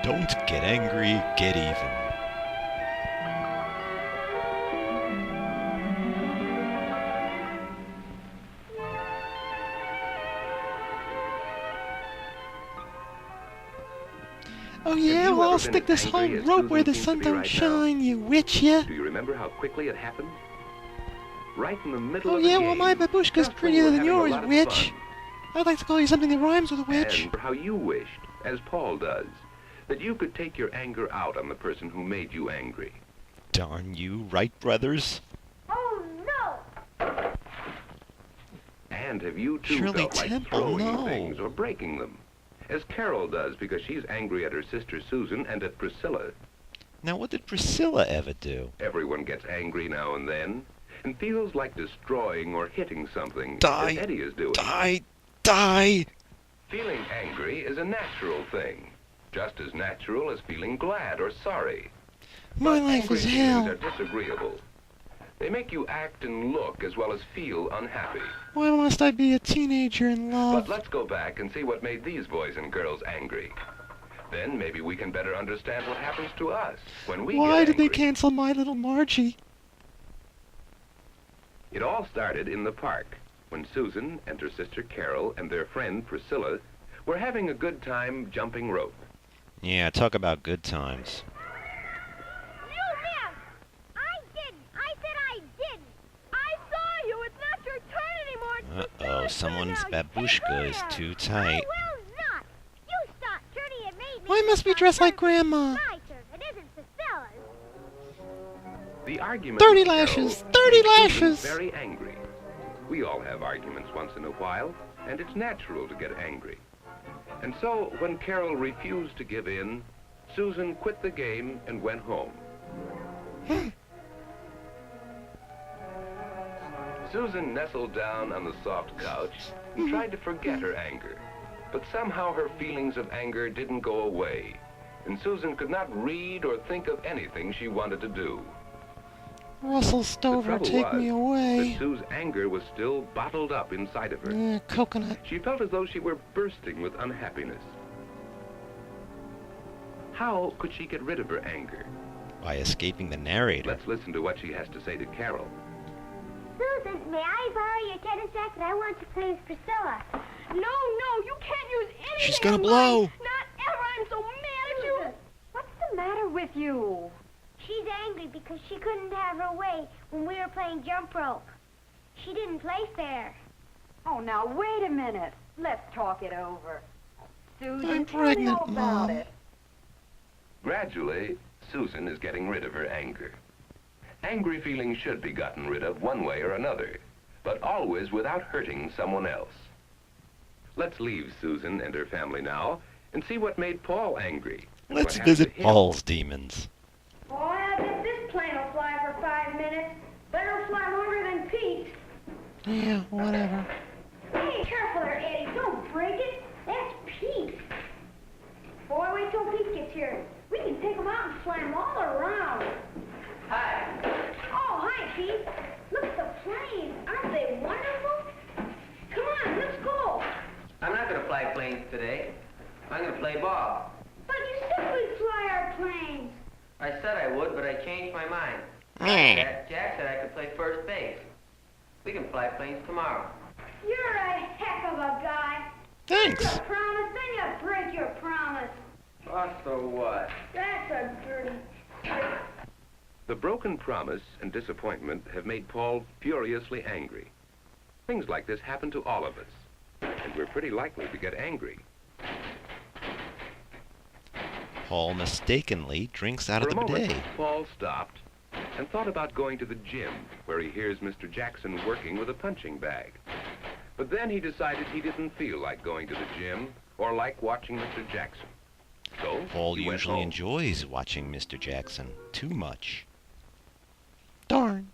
Don't get angry, get even. Oh yeah, well I'll stick this whole rope where the sun don't shine, you witch, ya! Do you remember how quickly it happened? Right in the middle Oh of the yeah, game. well my babushka's prettier than yours, witch! I'd like to call you something that rhymes with a witch. And how you wished, as Paul does, that you could take your anger out on the person who made you angry. Darn you, Wright brothers. Oh no! And have you too Shirley felt like Temple, throwing no. things or breaking them? As Carol does because she's angry at her sister Susan and at Priscilla. Now what did Priscilla ever do? Everyone gets angry now and then and feels like destroying or hitting something, Die. as Eddie is doing. Die! Feeling angry is a natural thing, just as natural as feeling glad or sorry. My But life angry is feelings hell. are disagreeable. They make you act and look as well as feel unhappy. Why must I be a teenager in But love? let's go back and see what made these boys and girls angry. Then maybe we can better understand what happens to us when we Why get did they angry. cancel My Little Margie? It all started in the park when Susan and her sister Carol and their friend Priscilla were having a good time jumping rope. Yeah, talk about good times. You missed! I didn't! I said I didn't! I saw you! It's not your turn anymore! It's Uh-oh, Priscilla's someone's turn now. babushka Take is her. too I tight. will not! You stop turning and made me... Why must we dress like Grandma? My turn. It isn't Priscilla's. The argument 30 with Carol lashes, made 30 Susan lashes. very angry. We all have arguments once in a while, and it's natural to get angry. And so, when Carol refused to give in, Susan quit the game and went home. Susan nestled down on the soft couch and tried to forget her anger. But somehow her feelings of anger didn't go away, and Susan could not read or think of anything she wanted to do. Russell The Stover, trouble take was me that away. Sue's anger was still bottled up inside of her. Coconut. She felt as though she were bursting with unhappiness. How could she get rid of her anger? By escaping the narrator. Let's listen to what she has to say to Carol. Susan, may I borrow your tennis racket? I want to play with Priscilla. No, you can't use anything. She's gonna of blow. mine. Not ever. I'm so mad at you. What's the matter with you? She's angry because she couldn't have her way when we were playing jump rope. She didn't play fair. Oh, now, wait a minute. Let's talk it over. Susan, I'm tell me pregnant, all Mom. about it. Gradually, Susan is getting rid of her anger. Angry feelings should be gotten rid of one way or another, but always without hurting someone else. Let's leave Susan and her family now and see what made Paul angry. and Let's what happened visit to him. Paul's demons. Boy, I bet this plane will fly for 5 minutes. Better fly longer than Pete. Yeah, whatever. Hey, careful there, Eddie. Don't break it. That's Pete. Boy, wait till Pete gets here. We can take him out and fly him all around. Hi. Oh, hi, Pete. Look at the planes. Aren't they wonderful? Come on, let's go. I'm not going to fly planes today. I'm going to play ball. But you said we'd fly our planes. I said I would, but I changed my mind. Jack said I could play first base. We can fly planes tomorrow. You're a heck of a guy. Thanks. You promise, then you break your promise. Oh, so what? That's a dirty trick. The broken promise and disappointment have made Paul furiously angry. Things like this happen to all of us, and we're pretty likely to get angry. Paul mistakenly drinks out For of a the moment, bidet. Paul stopped and thought about going to the gym, where he hears Mr. Jackson working with a punching bag. But then he decided he didn't feel like going to the gym or like watching Mr. Jackson. So Paul he went usually home. enjoys watching Mr. Jackson too much. Darn.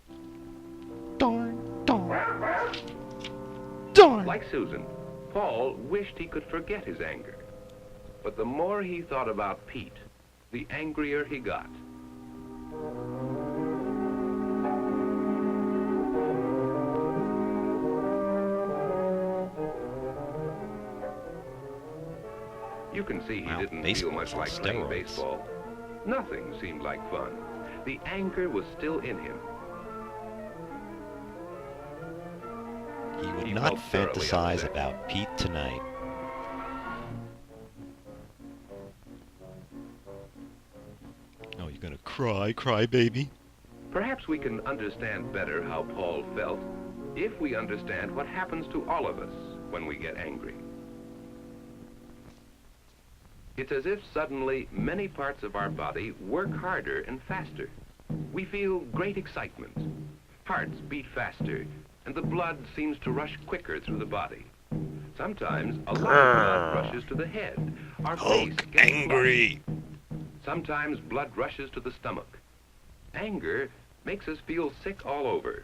Darn. Darn. Darn. Like Susan, Paul wished he could forget his anger. But the more he thought about Pete, the angrier he got. You can see he Wow, didn't feel baseball's much on like playing steroids. baseball. Nothing seemed like fun. The anger was still in him. He would He not felt thoroughly fantasize upset. about Pete tonight. Oh, you're gonna cry, baby? Perhaps we can understand better how Paul felt if we understand what happens to all of us when we get angry. It's as if suddenly many parts of our body work harder and faster. We feel great excitement. Hearts beat faster, and the blood seems to rush quicker through the body. Sometimes a lot of blood rushes to the head. Our face gets angry! flushed. Sometimes blood rushes to the stomach. Anger makes us feel sick all over.